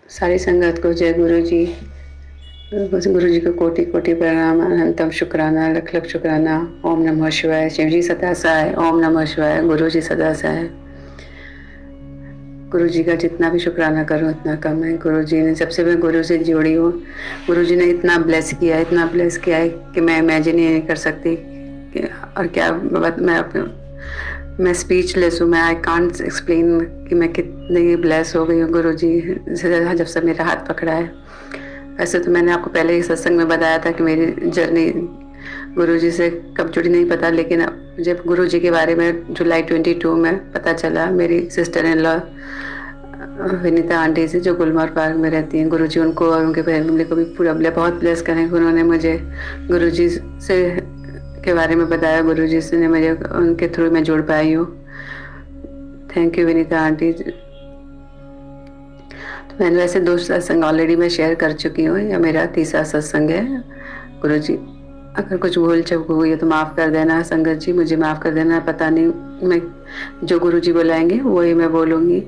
सारी संगत को जय गुरु जी। गुरु जी को कोटि कोटि प्रणाम, अनंतम शुक्राना, लख लख शुक्राना। ओम नमः शिवाय। शिव जी सदा सहाय। ओम नमः शिवाय। गुरु जी सदा सहाय। गुरु जी का जितना भी शुक्राना करूँ उतना कम है। गुरु जी ने, जब से मैं गुरु से जुड़ी हूँ, गुरु जी ने इतना ब्लेस किया है, इतना ब्लेस किया है कि मैं इमेजिन ही नहीं कर सकती और क्या मैं स्पीचलेस हूँ। मैं आई कांट एक्सप्लेन कि मैं कितनी ब्लेस हो गई हूँ गुरु जी से जब से मेरा हाथ पकड़ा है। वैसे तो मैंने आपको पहले ही सत्संग में बताया था कि मेरी जर्नी गुरु जी से कब जुड़ी नहीं पता, लेकिन जब गुरु जी के बारे में जुलाई 22 में पता चला, मेरी sister in law Vinita aunty से जो गुलमर्ग पार्क में रहती हैं, गुरु जी उनको और उनके फैमिली को भी पूरा बहुत ब्लेस करें। उन्होंने मुझे गुरु जी से के बारे में बताया। गुरु जी से ने मुझे उनके थ्रू मैं जुड़ पाई हूँ। Thank you Vinita aunty. तो मैंने वैसे 2 सत्संग ऑलरेडी मैं शेयर कर चुकी हूँ, या मेरा तीसरा सत्संग है। गुरु जी अगर कुछ भूल चूक हुई है तो माफ़ कर देना संगत जी, मुझे माफ़ कर देना। पता नहीं, मैं जो गुरु जी बुलाएंगे वही मैं बोलूँगी।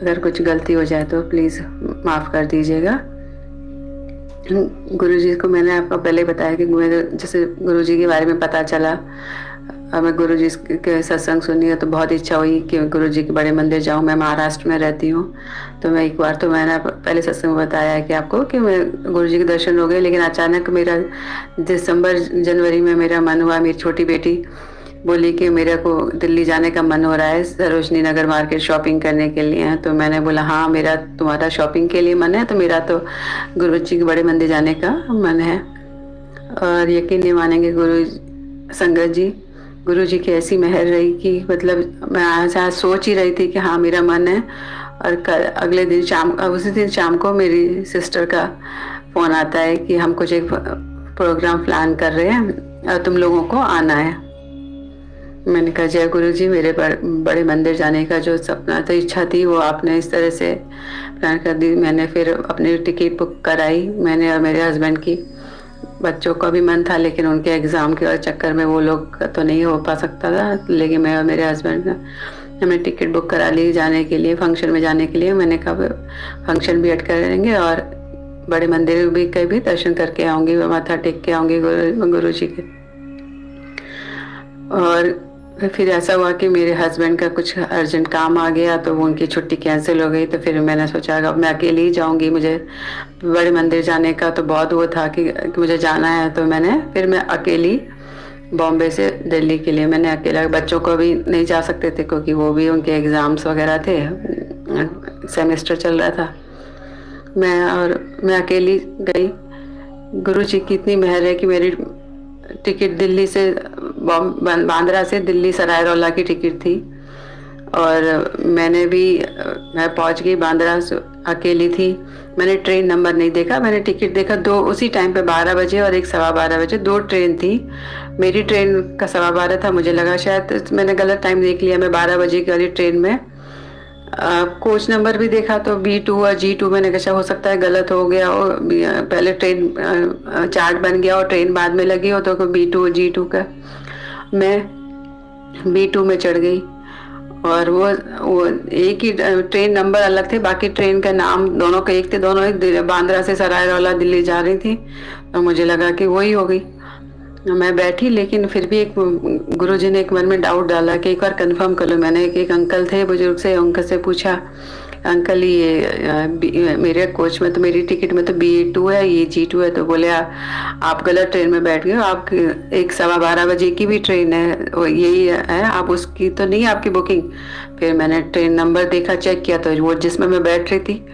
अगर कुछ गलती हो जाए तो प्लीज़ माफ़ कर दीजिएगा। गुरु जी को मैंने आपको पहले बताया कि जैसे गुरु जी के बारे में पता चला, मैं गुरु जी के सत्संग सुनी है तो बहुत इच्छा हुई कि गुरु जी के बड़े मंदिर जाऊं। मैं महाराष्ट्र में रहती हूँ, तो मैं एक बार, तो मैंने पहले सत्संग में बताया है कि आपको कि मैं गुरु जी के दर्शन हो गए, लेकिन अचानक मेरा दिसंबर जनवरी में मेरा मन हुआ। मेरी छोटी बेटी बोली कि मेरे को दिल्ली जाने का मन हो रहा है, सरोजनी नगर मार्केट शॉपिंग करने के लिए। तो मैंने बोला हाँ, मेरा तुम्हारा शॉपिंग के लिए मन है तो मेरा तो गुरु जी के बड़े मंदिर जाने का मन है। और यकीन नहीं मानेंगे गुरु संगत जी, गुरु जी की ऐसी मेहर रही कि मतलब मैं आज सोच ही रही थी कि हाँ मेरा मन है, और अगले दिन उसी दिन शाम को मेरी सिस्टर का फ़ोन आता है कि हम कुछ एक प्रोग्राम प्लान कर रहे हैं और तुम लोगों को आना है। मैंने कहा जय गुरु जी, मेरे बड़े मंदिर जाने का जो सपना था, इच्छा थी, वो आपने इस तरह से प्लान कर दी। मैंने फिर अपनी टिकट बुक कराई, मैंने और मेरे हस्बैंड की। बच्चों का भी मन था लेकिन उनके एग्ज़ाम के चक्कर में वो लोग तो नहीं हो पा सकता था, लेकिन मैं और मेरे हस्बैंड हमने टिकट बुक करा ली जाने के लिए, फंक्शन में जाने के लिए। मैंने कहा फंक्शन भी अटेंड करेंगे और बड़े मंदिर भी के भी दर्शन करके आऊँगी, माथा टेक के आऊँगी गुरु जी के। और फिर ऐसा हुआ कि मेरे हस्बैंड का कुछ अर्जेंट काम आ गया तो वो उनकी छुट्टी कैंसिल हो गई। तो फिर मैंने सोचा अब मैं अकेली ही जाऊंगी, मुझे बड़े मंदिर जाने का तो बहुत वो था कि मुझे जाना है। तो मैं अकेली बॉम्बे से दिल्ली के लिए मैंने अकेला, बच्चों को भी नहीं जा सकते थे क्योंकि वो भी उनके एग्ज़ाम्स वगैरह थे, सेमेस्टर चल रहा था। मैं अकेली गई। गुरु जी की इतनी मेहर है कि मेरी टिकट दिल्ली से बांद्रा से दिल्ली सराय रोला की टिकट थी, और मैं पहुंच गई बांद्रा अकेली थी। मैंने ट्रेन नंबर नहीं देखा, मैंने टिकट देखा दो उसी टाइम पे 12 बजे और एक 12:15 बजे 2 ट्रेन थी। मेरी ट्रेन का 12:15 था, मुझे लगा शायद मैंने गलत टाइम देख लिया। मैं 12 बजे की वाली ट्रेन में कोच नंबर भी देखा तो B2 और G2, मैंने कहा हो सकता है गलत हो गया और पहले ट्रेन चार्ट बन गया और ट्रेन बाद में लगी हो तो B2 और G2 का। मैं B2 में चढ़ गई और वो एक ही ट्रेन नंबर अलग थे, बाकी ट्रेन का नाम दोनों का एक थे, दोनों एक बांद्रा से सरायरोला दिल्ली जा रही थी। तो मुझे लगा कि वही हो गई। मैं बैठी, लेकिन फिर भी एक गुरुजी ने एक मन में डाउट डाला कि एक बार कंफर्म कर लो। मैंने एक अंकल थे बुजुर्ग से, उनका से पूछा अंकल ये मेरे कोच में तो मेरी टिकट में तो B2 है, ये G2 है। तो बोले आप गलत ट्रेन में बैठ गए हो, आप एक 12:15 बजे की भी ट्रेन है यही है, आप उसकी तो नहीं आपकी बुकिंग। फिर मैंने ट्रेन नंबर देखा, चेक किया तो वो जिसमें मैं बैठ रही थी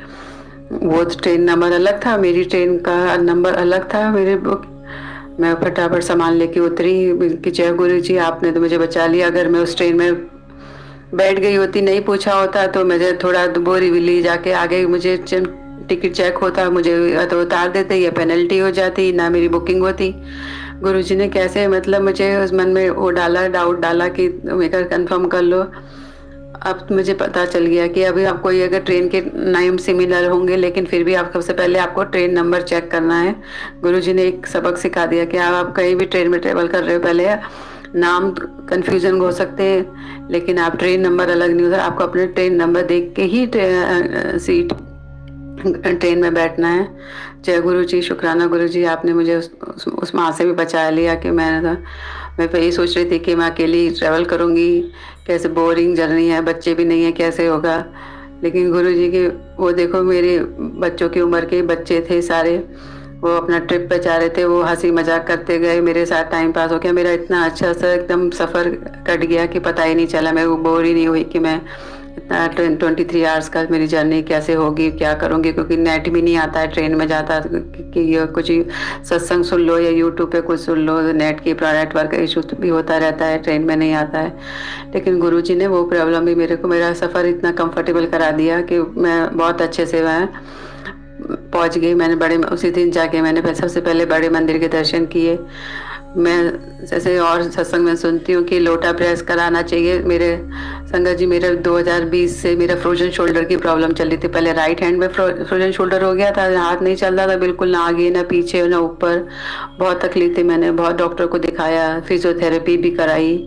वो ट्रेन नंबर अलग था, मेरी ट्रेन का नंबर अलग था मेरे बुक। मैं फटाफट सामान लेके उतरी कि जय गुरु जी, आपने तो मुझे बचा लिया। अगर मैं उस ट्रेन में बैठ गई होती, नहीं पूछा होता तो मुझे थोड़ा बोरीवली जाके आगे मुझे टिकट चेक होता, मुझे तो उतार देते या पेनल्टी हो जाती, ना मेरी बुकिंग होती। गुरुजी ने कैसे मतलब मुझे उस मन में वो डाउट डाला कि मेरा कंफर्म कर लो। अब मुझे पता चल गया कि अभी आपको ये अगर ट्रेन के नाम सिमिलर होंगे लेकिन फिर भी आप सबसे पहले आपको ट्रेन नंबर चेक करना है। गुरुजी ने एक सबक सिखा दिया कि आप कहीं भी ट्रेन में ट्रेवल कर रहे हो, पहले नाम कन्फ्यूजन हो सकते हैं लेकिन आप ट्रेन नंबर अलग नहीं होता, आपको अपने ट्रेन नंबर देख के ही सीट ट्रेन में बैठना है। जय गुरु जी, शुक्राना गुरु जी, आपने मुझे उस माँ से भी बचा लिया कि मैं तो यही सोच रही थी कि मैं अकेली ट्रैवल करूँगी, कैसे बोरिंग जर्नी है, बच्चे भी नहीं है, कैसे होगा। लेकिन गुरु जी की वो देखो, मेरे बच्चों की उम्र के बच्चे थे सारे, वो अपना ट्रिप पे जा रहे थे, वो हंसी मजाक करते गए, मेरे साथ टाइम पास हो गया। मेरा इतना अच्छा सा एकदम सफ़र कट गया कि पता ही नहीं चला, मैं वो बोर ही नहीं हुई कि मैं इतना 23 आवर्स का मेरी जर्नी कैसे होगी, क्या करूँगी, क्योंकि नेट भी नहीं आता है ट्रेन में जाता कि ये कुछ ही सत्संग सुन लो या यूट्यूब पे कुछ सुन लो, नेट की नेटवर्क इशू भी होता रहता है, ट्रेन में नहीं आता है। लेकिन गुरुजी ने वो प्रॉब्लम भी मेरा सफ़र इतना कंफर्टेबल करा दिया कि मैं बहुत अच्छे से मैं पहुंच गई। मैंने उसी दिन जाके मैंने सबसे पहले बड़े मंदिर के दर्शन किए। मैं जैसे और सत्संग में सुनती हूँ कि लोटा प्रेस कराना चाहिए। मेरे संगत जी, मेरे 2020 से मेरा फ्रोजन शोल्डर की प्रॉब्लम चल रही थी। पहले राइट हैंड में फ्रोजन शोल्डर हो गया था, हाथ नहीं चल रहा था बिल्कुल, ना आगे ना पीछे ना ऊपर, बहुत तकलीफ थी। मैंने बहुत डॉक्टर को दिखाया, फिजियोथेरेपी भी कराई,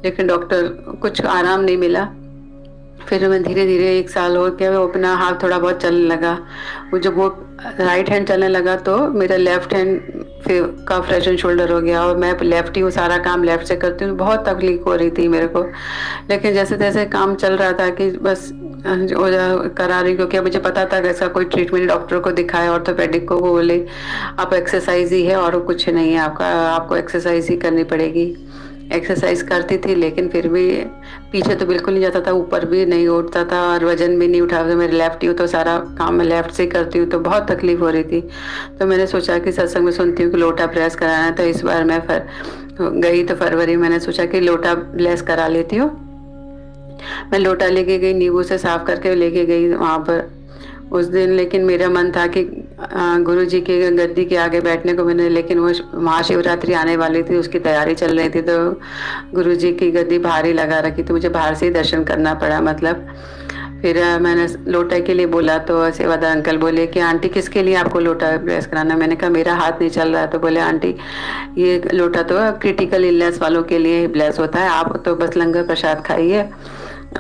लेकिन डॉक्टर कुछ आराम नहीं मिला। फिर मैं धीरे धीरे 1 साल हो गया, वो अपना हाथ थोड़ा बहुत चलने लगा। वो जब वो राइट हैंड चलने लगा तो मेरा लेफ्ट हैंड फिर का फ्रोजन शोल्डर हो गया, और मैं लेफ्ट ही हूँ, सारा काम लेफ्ट से करती हूँ। बहुत तकलीफ हो रही थी मेरे को, लेकिन जैसे तैसे काम चल रहा था कि बस करा रही, क्योंकि मुझे पता था कि इसका कोई ट्रीटमेंट, डॉक्टर को दिखाया, ऑर्थोपेडिक को, वो बोले आप एक्सरसाइज ही है और कुछ नहीं है, आपको एक्सरसाइज ही करनी पड़ेगी। एक्सरसाइज करती थी लेकिन फिर भी पीछे तो बिल्कुल नहीं जाता था, ऊपर भी नहीं उठता था और वजन भी नहीं उठा। मेरे लेफ्ट ही हूँ तो सारा काम मैं लेफ्ट से करती हूँ, तो बहुत तकलीफ हो रही थी। तो मैंने सोचा कि सत्संग में सुनती हूँ कि लोटा प्रेस कराना है, तो इस बार मैं गई तो फरवरी मैंने सोचा कि लोटा प्रेस करा लेती हूँ। मैं लोटा लेके गई, नींबू से साफ करके लेके गई वहाँ पर उस दिन। लेकिन मेरा मन था कि गुरु जी के गद्दी के आगे बैठने को मैंने, लेकिन वो महाशिवरात्रि आने वाली थी, उसकी तैयारी चल रही थी, तो गुरु जी की गद्दी बाहर ही लगा रखी, तो मुझे बाहर से ही दर्शन करना पड़ा। मतलब फिर मैंने लोटा के लिए बोला तो सेवादार अंकल बोले कि आंटी किसके लिए आपको लोटा प्रेस कराना। मैंने कहा मेरा हाथ नहीं चल रहा है, तो बोले आंटी ये लोटा तो क्रिटिकल इलनेस वालों के लिए ब्लेस होता है, आप तो बस लंगर प्रसाद खाइए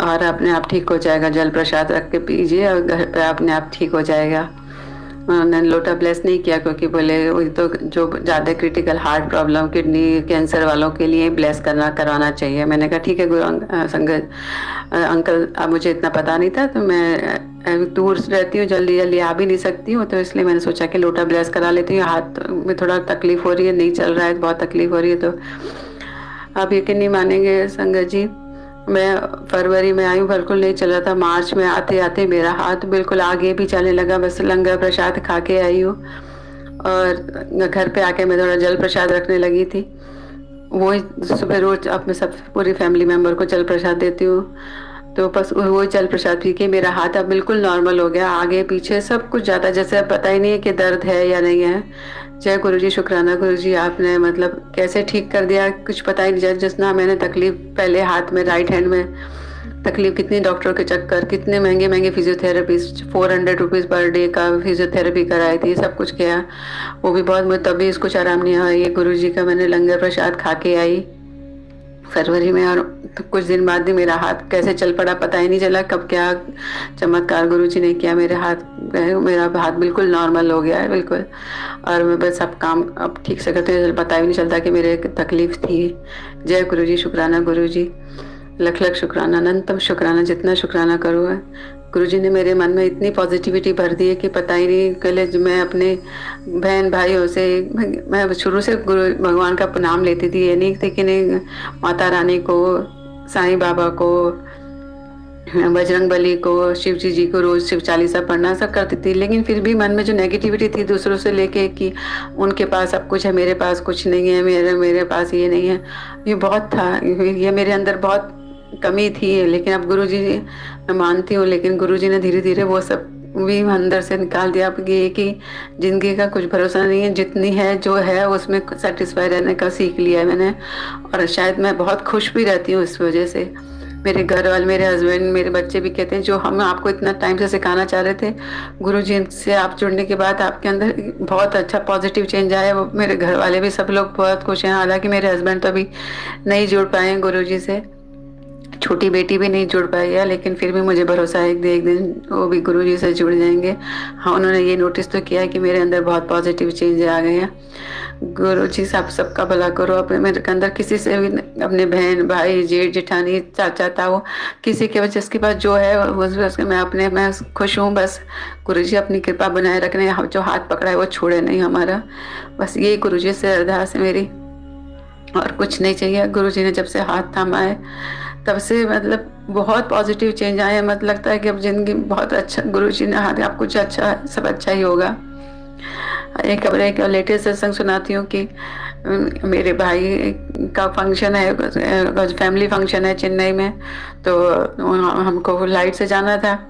और अपने आप ठीक हो जाएगा, जल प्रसाद रख के पीजिए और घर पे अपने आप ठीक हो जाएगा। उन्होंने लोटा ब्लेस नहीं किया, क्योंकि बोले वही तो जो ज़्यादा critical heart problem, kidney cancer वालों के लिए ब्लेस करवाना चाहिए। मैंने कहा ठीक है संगत अंकल, अब मुझे इतना पता नहीं था, तो मैं दूर रहती हूँ, जल्दी जल्दी आ भी नहीं सकती हूँ, तो इसलिए मैंने सोचा कि लोटा ब्लेस करा लेती हूँ। हाथ में थोड़ा तकलीफ हो रही है, नहीं चल रहा है, बहुत तकलीफ हो रही है। तो आप यकीन नहीं मानेंगे संगत जी, मैं फरवरी में आई हूँ, बिल्कुल नहीं चल रहा था। मार्च में आते आते मेरा हाथ बिल्कुल आगे भी चलने लगा, बस लंगर प्रसाद खा के आई हूँ। और घर पे आके मैं थोड़ा जल प्रसाद रखने लगी थी, वही सुबह रोज अपने सब पूरी फैमिली मेम्बर को जल प्रसाद देती हूँ। तो बस वही जल प्रसाद पी के मेरा हाथ अब बिल्कुल नॉर्मल हो गया, आगे पीछे सब कुछ ज़्यादा, जैसे अब पता ही नहीं है कि दर्द है या नहीं है। जय गुरु जी, शुक्राना गुरु जी, आपने मतलब कैसे ठीक कर दिया, कुछ पता ही नहीं चला। जितना मैंने तकलीफ पहले हाथ में राइट हैंड में तकलीफ, कितनी डॉक्टरों के चक्कर, कितने महंगे महंगे फिजियोथेरेपी, 400 रुपीज़ पर डे का फिजियोथेरेपी कराई थी, सब कुछ किया, वो भी बहुत, मुझे तभी कुछ आराम नहीं आया। ये गुरु जी का मैंने लंगर प्रसाद खा के आई फरवरी में, और तो कुछ दिन बाद ही मेरा हाथ कैसे चल पड़ा, पता ही नहीं चला कब क्या चमत्कार गुरुजी ने किया। मेरा हाथ बिल्कुल नॉर्मल हो गया है बिल्कुल, और मैं बस सब काम अब ठीक से करते हैं, पता ही नहीं चलता कि मेरे तकलीफ थी। जय गुरुजी, शुक्राना गुरुजी, लख लख शुक्राना, अनंतम शुक्राना, जितना शुक्राना करूँ है। गुरुजी ने मेरे मन में इतनी पॉजिटिविटी भर दी है कि पता ही नहीं। पहले मैं अपने बहन भाइयों से, मैं शुरू से गुरु भगवान का नाम लेती थी, ये नहीं थी कि नहीं, माता रानी को, साईं बाबा को, बजरंग बली को, शिव जी को रोज शिव चालीसा पढ़ना सब करती थी। लेकिन फिर भी मन में जो नेगेटिविटी थी दूसरों से लेके कि उनके पास सब कुछ है, मेरे पास कुछ नहीं है, मेरे पास ये नहीं है, ये बहुत था, ये मेरे अंदर बहुत कमी थी। लेकिन अब गुरुजी, मैं मानती हूँ, लेकिन गुरुजी ने धीरे धीरे वो सब भी अंदर से निकाल दिया। अब ये कि जिंदगी का कुछ भरोसा नहीं है, जितनी है जो है उसमें सेटिस्फाई रहने का सीख लिया है मैंने, और शायद मैं बहुत खुश भी रहती हूँ इस वजह से। मेरे घर वाले, मेरे हस्बैंड, मेरे बच्चे भी कहते हैं जो हम आपको इतना टाइम से सिखाना चाह रहे थे, गुरुजी से आप जुड़ने के बाद आपके अंदर बहुत अच्छा पॉजिटिव चेंज आया। वो मेरे घर वाले भी सब लोग बहुत खुश हैं। हालांकि मेरे हस्बैंड तो अभी नहीं जुड़ पाए हैं गुरुजी से, छोटी बेटी भी नहीं जुड़ पाई है, लेकिन फिर भी मुझे भरोसा है कि एक दिन वो भी गुरुजी से जुड़ जाएंगे। हाँ, उन्होंने ये नोटिस तो किया है कि मेरे अंदर बहुत पॉजिटिव चेंज आ गए हैं। गुरुजी सब सबका भला करो। अपने मेरे के अंदर किसी से भी, अपने बहन भाई जेठ जेठानी चाचा ताऊ, किसी के वजह जिसके पास जो है बस मैं खुश हूँ। बस गुरुजी अपनी कृपा बनाए रखने, हम जो हाथ पकड़ा है वो छोड़े नहीं हमारा। बस यही गुरुजी से अरदास है मेरी, और कुछ नहीं चाहिए। गुरुजी ने जब से हाथ थामा है तब से मतलब बहुत पॉजिटिव चेंज आए हैं। मतलब लगता है कि अब जिंदगी बहुत अच्छा, गुरुजी ने हाथ, आप कुछ अच्छा, सब अच्छा ही होगा। एक लेटेस्ट सत्संग सुनाती हूँ कि मेरे भाई का फंक्शन है, फैमिली फंक्शन है चेन्नई में, तो हमको लाइट से जाना था।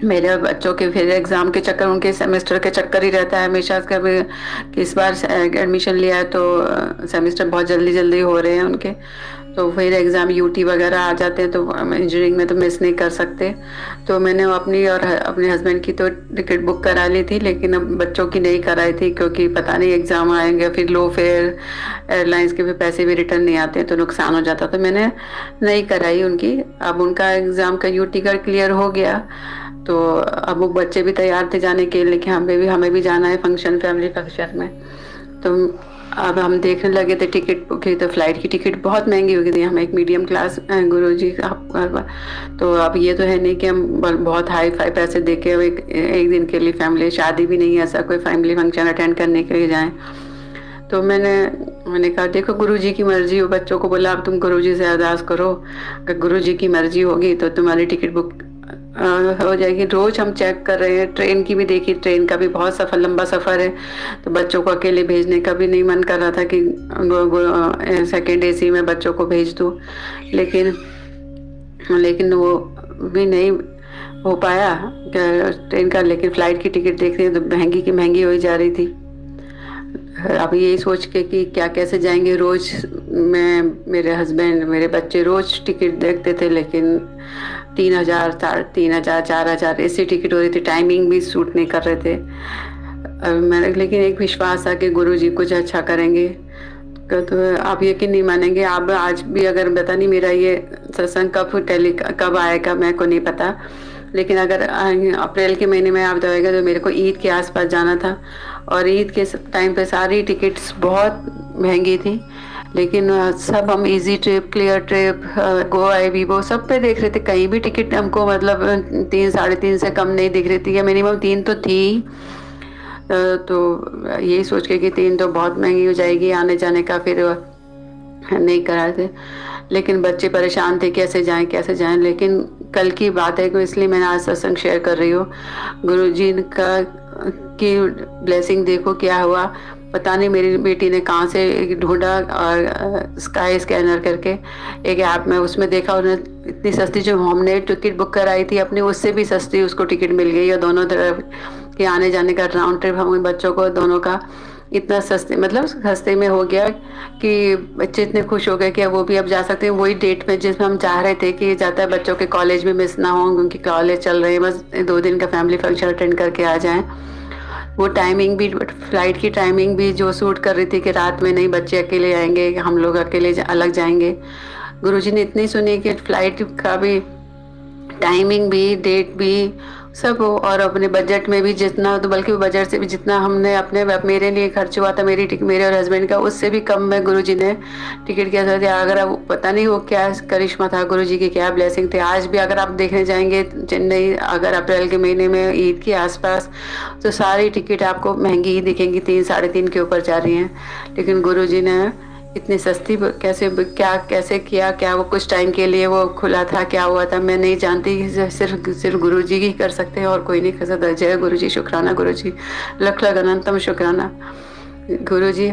मेरे बच्चों के फिर एग्ज़ाम के चक्कर, उनके सेमेस्टर के चक्कर ही रहता है हमेशा। कभी कि इस बार एडमिशन लिया है तो सेमेस्टर बहुत जल्दी जल्दी हो रहे हैं उनके, तो फिर एग्ज़ाम यूटी वगैरह आ जाते हैं, तो इंजीनियरिंग में तो मिस नहीं कर सकते। तो मैंने अपनी और अपने हस्बैंड की तो टिकट बुक करा ली थी, लेकिन अब बच्चों की नहीं कराई थी, क्योंकि पता नहीं एग्ज़ाम आएंगे फिर लो फेयर, एयरलाइंस के भी पैसे भी रिटर्न नहीं आते तो नुकसान हो जाता, तो मैंने नहीं कराई उनकी। अब उनका एग्ज़ाम का यूटी का क्लियर हो गया, तो अब वो बच्चे भी तैयार थे जाने के लिए, लेकिन हमें भी जाना है फंक्शन, फैमिली फंक्शन में। तो अब हम देखने लगे थे टिकट बुक की, तो फ्लाइट की टिकट बहुत महंगी हो गई थी। हम एक मीडियम क्लास गुरुजी का, तो अब ये तो है नहीं कि हम बहुत हाई फाई पैसे दे के एक दिन के लिए, फैमिली शादी भी नहीं है, ऐसा कोई फैमिली फंक्शन अटेंड करने के लिए जाएं। तो मैंने कहा देखो गुरुजी की मर्जी हो। बच्चों को बोला अब तुम गुरुजी से अरदास करो, अगर गुरुजी की मर्जी होगी तो तुम्हारी टिकट बुक हो जाएगी। रोज हम चेक कर रहे हैं, ट्रेन की भी देखी, ट्रेन का भी बहुत सफ़र, लंबा सफ़र है, तो बच्चों को अकेले भेजने का भी नहीं मन कर रहा था कि सेकेंड एसी में बच्चों को भेज दूँ, लेकिन वो भी नहीं हो पाया ट्रेन का। लेकिन फ़्लाइट की टिकट देख रही तो महंगी की महंगी हो जा रही थी। अब यही सोच के कि क्या कैसे जाएंगे। रोज़ मैं, मेरे हस्बैंड, मेरे बच्चे रोज़ टिकट देखते थे, लेकिन 3,000, 3,500, 4,000 ऐसी टिकट हो रही थी, टाइमिंग भी सूट नहीं कर रहे थे। मैंने, लेकिन एक विश्वास था कि गुरुजी कुछ अच्छा करेंगे। तो आप यकीन नहीं मानेंगे, आप आज भी अगर पता नहीं मेरा ये सत्संग कब आएगा मेरे को नहीं पता, लेकिन अगर अप्रैल के महीने में आप दवाएगा तो मेरे को ईद के आसपास जाना था, और ईद के टाइम पे सारी टिकट्स बहुत महंगी थी। लेकिन सब हम easy trip, clear trip, Goa, Vivo सब पे देख रहे थे, कहीं भी टिकट हमको मतलब 3, 3.5 से कम नहीं दिख रही थी, या मिनिमम 3 तो थी। तो यही सोच के कि 3 तो बहुत महंगी हो जाएगी आने जाने का, फिर नहीं करा थे। लेकिन बच्चे परेशान थे कैसे जाएं। लेकिन कल की बात है कि इसलिए मैंने आज सत्संग शेयर कर रही हूँ। गुरुजी का की ब्लेसिंग देखो क्या हुआ। पता नहीं मेरी बेटी ने कहाँ से ढूंढा, और स्काई स्कैनर करके एक ऐप में, उसमें देखा उन्हें इतनी सस्ती, जो हमने टिकट बुक कराई थी अपनी उससे भी सस्ती उसको टिकट मिल गई, और दोनों तरफ के आने जाने का राउंड ट्रिप हमें बच्चों को दोनों का इतना सस्ते, मतलब सस्ते में हो गया कि बच्चे इतने खुश हो गए कि वो भी अब जा सकते हैं वही डेट में जिसमें हम चाह रहे थे कि जाता है बच्चों के कॉलेज में मिस ना हो, क्योंकि कॉलेज चल रहे हैं, बस 2 दिन का फैमिली फंक्शन अटेंड करके आ जाएं। वो टाइमिंग भी, फ्लाइट की टाइमिंग भी जो सूट कर रही थी कि रात में नहीं, बच्चे अकेले आएंगे, हम लोग अकेले अलग जाएंगे। गुरुजी ने इतनी सुनी कि फ्लाइट का भी टाइमिंग भी, डेट भी सब हो, और अपने बजट में भी जितना, तो बल्कि बजट से भी जितना हमने अपने मेरे लिए खर्च हुआ था, मेरे और हस्बैंड का, उससे भी कम में गुरुजी ने टिकट किया था। अगर आप, पता नहीं वो क्या करिश्मा था गुरुजी की, क्या ब्लेसिंग थे। आज भी अगर आप देखने जाएंगे चेन्नई, अगर अप्रैल के महीने में ईद के आसपास, तो सारी टिकट आपको महंगी ही दिखेंगी, 3, 3.5 के ऊपर जा रही हैं। लेकिन गुरुजी ने इतनी सस्ती कैसे किया, क्या वो कुछ टाइम के लिए वो खुला था, क्या हुआ था मैं नहीं जानती, सिर्फ गुरुजी ही कर सकते हैं और कोई नहीं कर सकता। जय गुरुजी, शुक्राना गुरुजी, लख लख अनंतम शुक्राना गुरुजी।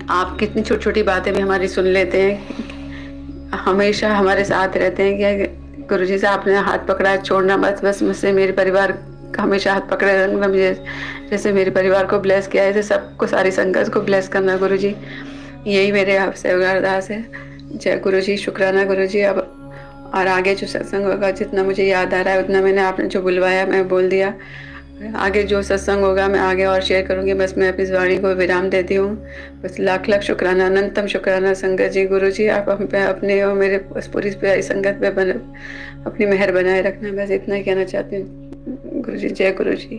आप कितनी छोटी छोटी बातें भी हमारी सुन लेते हैं, हमेशा हमारे साथ रहते हैं। कि गुरुजी से आपने हाथ पकड़ा, छोड़ना मत, बस मुझसे मेरे परिवार का हमेशा हाथ पकड़े रखना, मुझे जैसे मेरे परिवार को ब्लेस किया है, ऐसे सबको, सारी संगत को ब्लेस करना गुरुजी। यही मेरे आपसे अरदास है। जय गुरुजी, शुक्राना गुरुजी। अब और आगे जो सत्संग होगा, जितना मुझे याद आ रहा है उतना मैंने, आपने जो बुलवाया मैं बोल दिया। आगे जो सत्संग होगा मैं आगे और शेयर करूंगी। बस मैं अपनी इस वाणी को विराम देती हूँ। बस लाख लाख शुक्राना, अनंतम शुक्राना संगत जी, गुरु जी, आप हम पे अपने और मेरे उस पूरी प्यारी संगत पे अपनी मेहर बनाए रखना। बस इतना ही कहना चाहती हूँ। गुरु जी, जय गुरु जी।